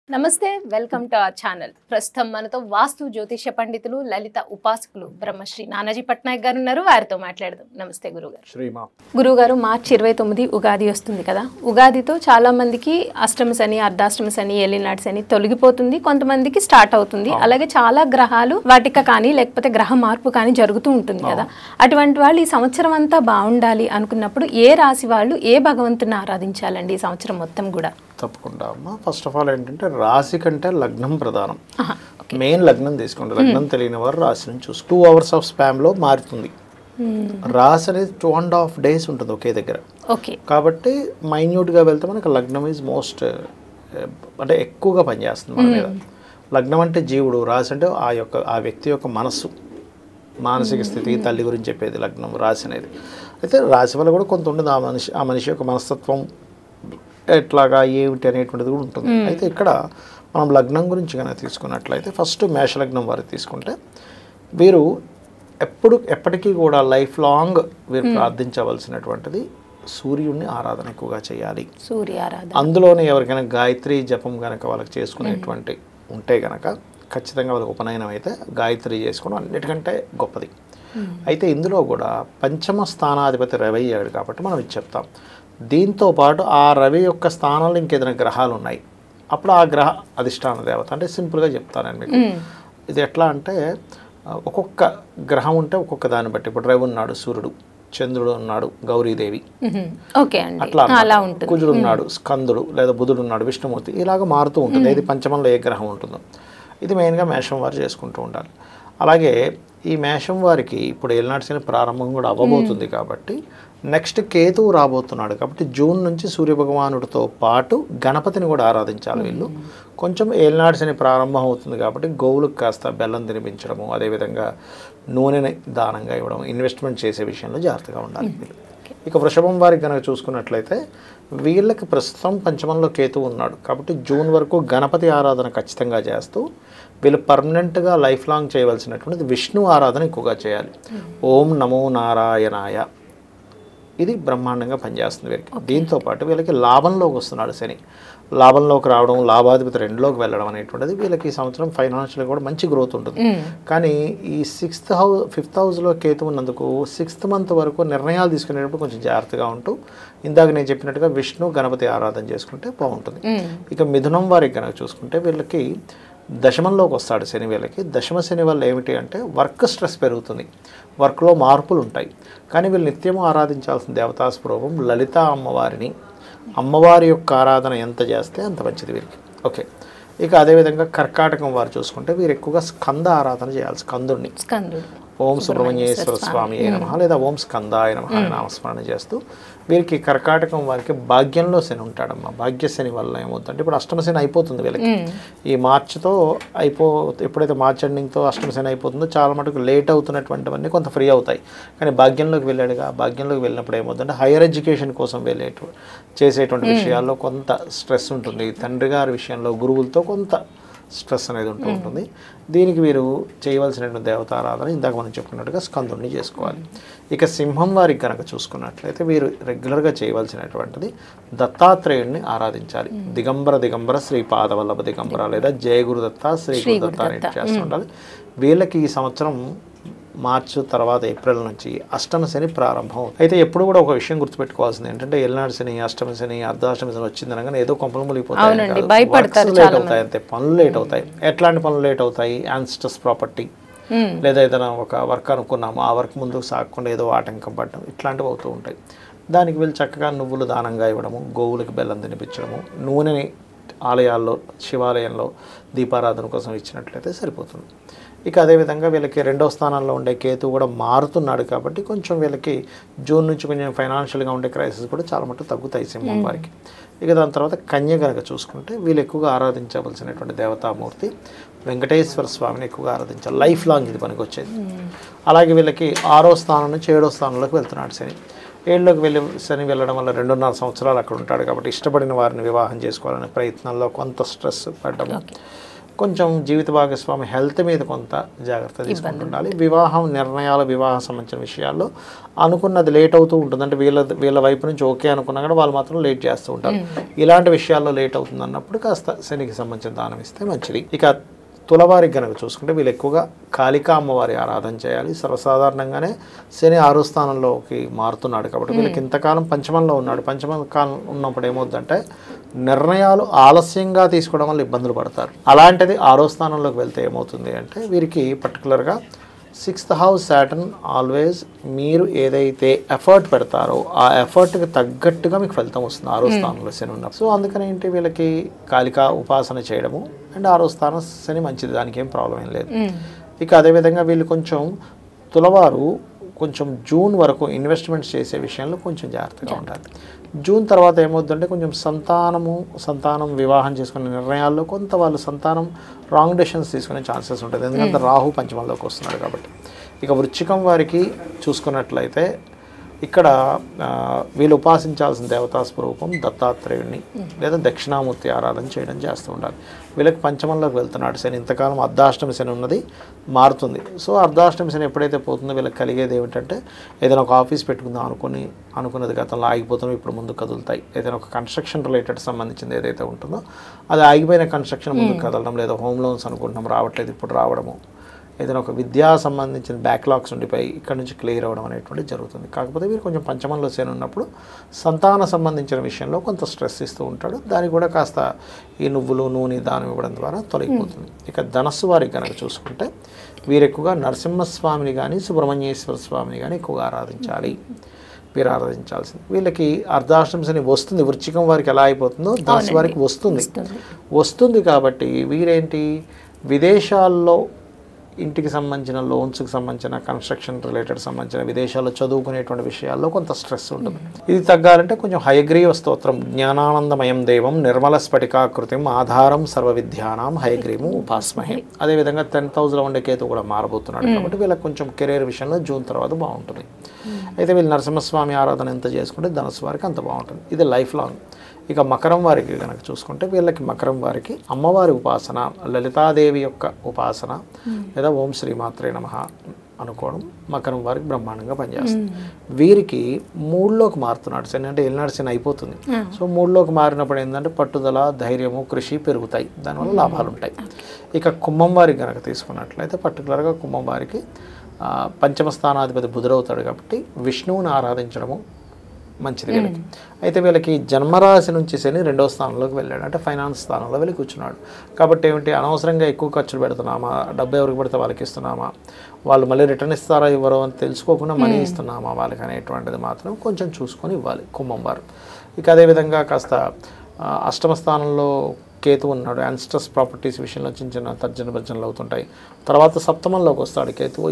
నమస్తే welcome to our channel. ప్రస్తుతం మనతో వాస్తు జ్యోతిష పండితులు లలిత ఉపాసకులు బ్రహ్మశ్రీ నానాజీ పట్నాయక్ గారు ఉన్నారు. వారితో మాట్లాడదాం. నమస్తే గురుగారు. శ్రీమా. గురుగారు, మార్చి 29 ఉగాది వస్తుంది కదా. ఉగాదితో చాలా మందికి అష్టమ శని, అర్ధాష్టమ శని, ఏలినాటి శని తొలగిపోతుంది, కొంతమందికి స్టార్ట్ అవుతుంది. అలాగే చాలా గ్రహాలు వాటిక కానీ లేకపోతే గ్రహ మార్పు కానీ జరుగుతూ ఉంటుంది కదా. అటువంటి వాళ్ళు ఈ సంవత్సరం అంతా బాగుండాలి అనుకున్నప్పుడు ఏ రాశి వాళ్ళు ఏ భగవంతుని ఆరాధించాలండి ఈ సంవత్సరం మొత్తం కూడా? తప్పకుండా అమ్మా. ఫస్ట్ ఆఫ్ ఆల్ ఏంటంటే రాశి కంటే లగ్నం ప్రధానం. మెయిన్ లగ్నం తీసుకోండి. లగ్నం తెలియని వారు రాశి నుంచి చూసి 2 hours ఆఫ్ స్పామ్లో మారుతుంది. రాశి అనేది 2.5 days ఉంటుంది ఒకే దగ్గర. కాబట్టి మైన్యూట్గా వెళ్తే మనకు లగ్నం ఈజ్ మోస్ట్ అంటే ఎక్కువగా పనిచేస్తుంది మన మీద. లగ్నం అంటే జీవుడు, రాశి అంటే ఆ వ్యక్తి యొక్క మనస్సు, మానసిక స్థితి, తల్లి గురించి చెప్పేది లగ్నం, రాశి అనేది. అయితే రాశి వల్ల కూడా కొంత ఉండదు. ఆ మనిషి యొక్క మనస్తత్వం ఎట్లాగా ఏమిటి అనేటువంటిది కూడా ఉంటుంది. అయితే ఇక్కడ మనం లగ్నం గురించి కనుక తీసుకున్నట్లయితే ఫస్ట్ మేషలగ్నం వారు తీసుకుంటే వీరు ఎప్పటికీ కూడా లైఫ్ లాంగ్ వీరు ప్రార్థించవలసినటువంటిది సూర్యుడిని ఆరాధన ఎక్కువగా చేయాలి. సూర్య ఆరాధన. అందులోనే ఎవరికైనా గాయత్రి జపం కనుక వాళ్ళకి చేసుకునేటువంటి ఉంటే కనుక ఖచ్చితంగా వాళ్ళకి ఉపనయనం అయితే గాయత్రి చేసుకోవడం అన్నిటికంటే గొప్పది. అయితే ఇందులో కూడా పంచమ స్థానాధిపతి రవి అయ్యాడు కాబట్టి మనం ఇది చెప్తాం. దీంతో పాటు ఆ రవి యొక్క స్థానంలో ఇంకేదైనా గ్రహాలు ఉన్నాయి, అప్పుడు ఆ గ్రహ అధిష్టాన దేవత అంటే సింపుల్గా చెప్తానండి మీకు. ఇది ఎట్లా అంటే ఒక్కొక్క గ్రహం ఉంటే ఒక్కొక్క దాన్ని బట్టి, ఇప్పుడు రవి ఉన్నాడు, సూర్యుడు, చంద్రుడు ఉన్నాడు, గౌరీదేవి, అట్లా కుజుడు ఉన్నాడు, స్కందుడు లేదా బుధుడు ఉన్నాడు, విష్ణుమూర్తి, ఇలాగ మారుతూ ఉంటుంది. ఇది పంచమంలో ఏ గ్రహం ఉంటుందో ఇది మెయిన్గా మేషం వారు చేసుకుంటూ ఉండాలి. అలాగే ఈ మేషం వారికి ఇప్పుడు ఏలినాటి శని ప్రారంభం కూడా అవ్వబోతుంది కాబట్టి నెక్స్ట్ కేతువు రాబోతున్నాడు కాబట్టి జూన్ నుంచి సూర్యభగవానుడితో పాటు గణపతిని కూడా ఆరాధించాలి వీళ్ళు. కొంచెం ఏలినాటి శని ప్రారంభం అవుతుంది కాబట్టి గోవులకు కాస్త బెల్లం తినిపించడము, అదేవిధంగా నూనెని దానంగా ఇవ్వడం, ఇన్వెస్ట్మెంట్ చేసే విషయంలో జాగ్రత్తగా ఉండాలి వీళ్ళు. ఇక వృషభం వారికి కనుక చూసుకున్నట్లయితే వీళ్ళకి ప్రస్తుతం పంచమంలో కేతువు ఉన్నాడు కాబట్టి జూన్ వరకు గణపతి ఆరాధన ఖచ్చితంగా చేస్తూ వీళ్ళు పర్మనెంట్గా లైఫ్ లాంగ్ చేయవలసినటువంటిది విష్ణు ఆరాధన ఎక్కువగా చేయాలి. ఓం నమో నారాయణాయ, ఇది బ్రహ్మాండంగా పనిచేస్తుంది వీరికి. దీంతోపాటు వీళ్ళకి లాభంలోకి వస్తున్నాడు శని. లాభంలోకి రావడం, లాభాధిపతి 2లోకి వెళ్ళడం అనేటువంటిది వీళ్ళకి ఈ సంవత్సరం ఫైనాన్షియల్గా కూడా మంచి గ్రోత్ ఉంటుంది. కానీ ఈ 5th హౌస్లో కేతు ఉన్నందుకు 6th month వరకు నిర్ణయాలు తీసుకునేటప్పుడు కొంచెం జాగ్రత్తగా ఉంటూ ఇందాక నేను చెప్పినట్టుగా విష్ణు గణపతి ఆరాధన చేసుకుంటే బాగుంటుంది. ఇక మిథునం వారికి కనుక చూసుకుంటే వీళ్ళకి దశమంలోకి వస్తాడు శని. వీళ్ళకి దశమ శని వల్ల ఏమిటి అంటే వర్క్ స్ట్రెస్ పెరుగుతుంది, వర్క్లో మార్పులు ఉంటాయి. కానీ వీళ్ళు నిత్యము ఆరాధించాల్సిన దేవతాస్వరూపం లలిత అమ్మవారిని, అమ్మవారి యొక్క ఆరాధన ఎంత చేస్తే అంత మంచిది వీరికి. ఓకే. ఇక అదేవిధంగా కర్కాటకం వారు చూసుకుంటే వీరు ఎక్కువగా స్కంద ఆరాధన చేయాలి. స్కందుడిని ఓం సుబ్రహ్మణ్యేశ్వర స్వామి అయిన నమః లేదా ఓం స్కందాయ నమః నామస్మరణ చేస్తూ వీరికి కర్కాటకం వారికి భాగ్యంలో శని ఉంటాడమ్మా. భాగ్య శని వల్ల ఏమవుతుందంటే ఇప్పుడు అష్టమ శని అయిపోతుంది వీళ్ళకి. ఈ మార్చితో ఎప్పుడైతే మార్చ్ ఎండింగ్తో అష్టమ శని అయిపోతుందో చాలా మటుకు లేట్ అవుతున్నటువంటివన్నీ కొంత ఫ్రీ అవుతాయి. కానీ భాగ్యంలోకి వెళ్ళాడుగా, భాగ్యంలోకి వెళ్ళినప్పుడు ఏమవుతుందంటే హైయర్ ఎడ్యుకేషన్ కోసం చేసేటువంటి విషయాల్లో కొంత స్ట్రెస్ ఉంటుంది. తండ్రి గారి విషయంలో గురువులతో కొంత స్ట్రెస్ అనేది ఉంటుంది. దీనికి వీరు చేయవలసినటువంటి దేవతారాధన ఇందాక మనం చెప్పుకున్నట్టుగా స్కందుడిని చేసుకోవాలి. ఇక సింహం వారికి కనుక చూసుకున్నట్లయితే వీరు రెగ్యులర్గా చేయవలసినటువంటిది దత్తాత్రేయుడిని ఆరాధించాలి. దిగంబర శ్రీ పాదవల్లభ దిగంబర లేదా జయ గురుదత్త శ్రీ గురుదత్త అనేది చేస్తుండాలి. వీళ్ళకి ఈ సంవత్సరం మార్చి తర్వాత ఏప్రిల్ నుంచి అష్టమ శని ప్రారంభం. అయితే ఎప్పుడు కూడా ఒక విషయం గుర్తుపెట్టుకోవాల్సింది ఏంటంటే ఏలినాటి శని, అష్టమ శని, అర్ధాష్టమ శని వచ్చిందనగానే ఏదో కొంపలు మునిగిపోతాయి, లేట్ అవుతాయి అంతే, పనులు లేట్ అవుతాయి. ఎట్లాంటి పనులు లేట్ అవుతాయి? యాన్స్టస్ ప్రాపర్టీ లేదా ఏదైనా ఒక వర్క్ అనుకున్నాము, ఆ వర్క్ ముందుకు సాగకుండా ఏదో ఆటంకం పడడం, ఇట్లాంటివి అవుతూ ఉంటాయి. దానికి వీళ్ళు చక్కగా నువ్వులు దానంగా ఇవ్వడము, గోవులకు బెల్లం తినిపించడము, నూనెని ఆలయాల్లో శివాలయంలో దీపారాధన కోసం ఇచ్చినట్లయితే సరిపోతుంది. ఇక అదేవిధంగా వీళ్ళకి 2వ స్థానంలో ఉండే కేతు కూడా మారుతున్నాడు కాబట్టి కొంచెం వీళ్ళకి జూన్ నుంచి కొంచెం ఫైనాన్షియల్గా ఉండే క్రైసిస్ కూడా చాలా మటుకు తగ్గుతాయి సింహం వారికి. ఇక దాని తర్వాత కన్య కనుక చూసుకుంటే వీళ్ళు ఎక్కువగా ఆరాధించవలసినటువంటి దేవతామూర్తి వెంకటేశ్వర స్వామిని ఎక్కువగా ఆరాధించాలి. లైఫ్ లాంగ్ ఇది పనికి వచ్చేది. అలాగే వీళ్ళకి 6వ స్థానం నుంచి 7వ స్థానంలోకి వెళ్తున్నాడు శని. 7లోకి శని వెళ్ళడం వల్ల 2.5 సంవత్సరాలు అక్కడ ఉంటాడు కాబట్టి ఇష్టపడిన వారిని వివాహం చేసుకోవాలనే ప్రయత్నంలో కొంత స్ట్రెస్ పడ్డము. కొంచెం జీవిత భాగస్వామి హెల్త్ మీద కొంత జాగ్రత్త తీసుకుంటూ ఉండాలి. వివాహం నిర్ణయాలు, వివాహం సంబంధించిన విషయాల్లో అనుకున్నది లేట్ అవుతూ ఉంటుంది. అంటే వీళ్ళ వైపు నుంచి ఓకే అనుకున్నా కూడా వాళ్ళు మాత్రం లేట్ చేస్తూ ఉంటారు. ఇలాంటి విషయాల్లో లేట్ అవుతుంది అన్నప్పుడు కాస్త శనికి సంబంధించిన దానం ఇస్తే మంచిది. ఇక తులవారికి కనుక చూసుకుంటే వీళ్ళు ఎక్కువగా కాళికా అమ్మవారి ఆరాధన చేయాలి. సర్వసాధారణంగానే శని 6వ స్థానంలోకి మారుతున్నాడు కాబట్టి వీళ్ళకి ఇంతకాలం పంచమంలో ఉన్నాడు. పంచమ కాలం ఉన్నప్పుడు ఏమవుతుందంటే నిర్ణయాలు ఆలస్యంగా తీసుకోవడం వల్ల ఇబ్బందులు పడతారు. అలాంటిది 6వ స్థానంలోకి వెళ్తే ఏమవుతుంది అంటే వీరికి పర్టికులర్గా 6th హౌస్ సాటర్న్ ఆల్వేస్ మీరు ఏదైతే ఎఫర్ట్ పెడతారో ఆ ఎఫర్ట్కి తగ్గట్టుగా మీకు ఫలితం వస్తుంది 6వ స్థానంలో శని ఉన్నప్పుడు. సో అందుకని ఏంటి వీళ్ళకి కాళికా ఉపాసన చేయడము అండ్ 6వ స్థానం శని మంచిది, దానికి ఏం ప్రాబ్లం ఏం లేదు. ఇక అదేవిధంగా వీళ్ళు కొంచెం తులవారు కొంచెం జూన్ వరకు ఇన్వెస్ట్మెంట్స్ చేసే విషయంలో కొంచెం జాగ్రత్తగా ఉండాలి. జూన్ తర్వాత ఏమవుతుందంటే కొంచెం సంతానం వివాహం చేసుకునే నిర్ణయాల్లో కొంత వాళ్ళు సంతానం రాంగ్ డెసిషన్స్ తీసుకునే ఛాన్సెస్ ఉంటుంది. ఎందుకంటే రాహు పంచమంలోకి వస్తున్నాడు కాబట్టి. ఇక వృశ్చికం వారికి చూసుకున్నట్లయితే ఇక్కడ వీళ్ళు ఉపాసించాల్సిన దేవతా స్వరూపం దత్తాత్రేయుడిని లేదా దక్షిణామూర్తి ఆరాధన చేయడం చేస్తూ ఉండాలి. వీళ్ళకి పంచమంలోకి వెళ్తున్నాడు శని. ఇంతకాలం అర్ధాష్టమి శని ఉన్నది మారుతుంది. సో అర్ధాష్టమి శని ఎప్పుడైతే పోతుందో వీళ్ళకి కలిగేది ఏమిటంటే ఏదైనా ఒక ఆఫీస్ పెట్టుకుందాం అనుకున్నది గతంలో ఆగిపోతున్నాం, ఇప్పుడు ముందుకు కదులుతాయి. ఏదైనా ఒక కన్స్ట్రక్షన్ రిలేటెడ్ సంబంధించింది ఏదైతే ఉంటుందో అది ఆగిపోయిన కన్స్ట్రక్షన్ ముందుకు కదలడం, లేదా హోమ్ లోన్స్ అనుకుంటున్నాం రావట్లేదు ఇప్పుడు రావడము, ఏదైనా ఒక విద్యా సంబంధించిన బ్యాక్లాగ్స్ ఉండిపోయి ఇక్కడ నుంచి క్లియర్ అవ్వడం అనేటువంటిది జరుగుతుంది. కాకపోతే వీరు కొంచెం పంచమంలో శని ఉన్నప్పుడు సంతాన సంబంధించిన విషయంలో కొంత స్ట్రెస్ ఇస్తూ ఉంటాడు. దానికి కూడా కాస్త ఈ నువ్వులు నూనె దానం ఇవ్వడం ద్వారా తొలగిపోతుంది. ఇక ధనస్సు వారికి కనుక చూసుకుంటే వీరు ఎక్కువగా నరసింహస్వామిని కానీ సుబ్రహ్మణ్యేశ్వర స్వామిని కానీ ఎక్కువగా ఆరాధించాలి. వీరు ఆరాధించాల్సింది. వీళ్ళకి అర్ధాష్టమి శని వస్తుంది. వృశ్చికం వారికి ఎలా అయిపోతుందో ధనస్సు వారికి వస్తుంది కాబట్టి వీరేంటి విదేశాల్లో ఇంటికి సంబంధించిన లోన్స్కి సంబంధించిన కన్స్ట్రక్షన్ రిలేటెడ్ సంబంధించిన విదేశాల్లో చదువుకునేటువంటి విషయాల్లో కొంత స్ట్రెస్ ఉంటుంది. ఇది తగ్గాలంటే కొంచెం హయగ్రీవ స్తోత్రం జ్ఞానానందమయం దేవం నిర్మల స్ఫటికాకృతిం ఆధారం సర్వ విద్యానాం హయగ్రీవం ఉపాస్మహే. అదేవిధంగా 10,000 ఉండే కేతు కూడా మారబోతున్నాడు కాబట్టి వీళ్ళకి కొంచెం కెరీర్ విషయంలో జూన్ తర్వాత బాగుంటుంది. అయితే వీళ్ళు నరసింహస్వామి ఆరాధన ఎంత చేసుకుంటే ధనుసు వారికి అంత బాగుంటుంది. ఇది లైఫ్ లాంగ్. ఇక మకరం వారికి కనుక చూసుకుంటే వీళ్ళకి మకరం వారికి అమ్మవారి ఉపాసన, లలితాదేవి యొక్క ఉపాసన లేదా ఓం శ్రీమాత్రే నమః అనుకోవడం మకరం వారికి బ్రహ్మాండంగా పనిచేస్తుంది. వీరికి 3లోకి మారుతున్నాడు శని, అంటే ఏలినాడు శని అయిపోతుంది. సో 3లోకి మారినప్పుడు ఏంటంటే పట్టుదల, ధైర్యము, కృషి పెరుగుతాయి, దానివల్ల లాభాలు ఉంటాయి. ఇక కుంభం వారికి కనుక తీసుకున్నట్లయితే పర్టికులర్గా కుంభం వారికి పంచమ స్థానాధిపతి బుధుడవుతాడు కాబట్టి విష్ణువుని ఆరాధించడము మంచిది వీళ్ళకి. అయితే వీళ్ళకి జన్మరాశి నుంచి శని 2వ స్థానంలోకి వెళ్ళాడు, అంటే ఫైనాన్స్ స్థానంలో వెళ్ళి కూర్చున్నాడు. కాబట్టి ఏమిటి అనవసరంగా ఎక్కువ ఖర్చులు పెడుతున్నామా, డబ్బు ఎవరికి పెడితే వాళ్ళకి ఇస్తున్నామా, వాళ్ళు మళ్ళీ రిటర్న్ ఇస్తారా ఇవ్వరో అని తెలుసుకోకుండా మనీ ఇస్తున్నామా వాళ్ళకి అనేటువంటిది మాత్రం కొంచెం చూసుకొని ఇవ్వాలి కుంభం వారు. ఇక అదేవిధంగా కాస్త అష్టమ స్థానంలో కేతు ఉన్నాడు. యాన్స్టస్ ప్రాపర్టీస్ విషయంలో చిన్న చిన్న తర్జన భర్జనలు అవుతుంటాయి. తర్వాత సప్తమంలోకి వస్తాడు కేతువు.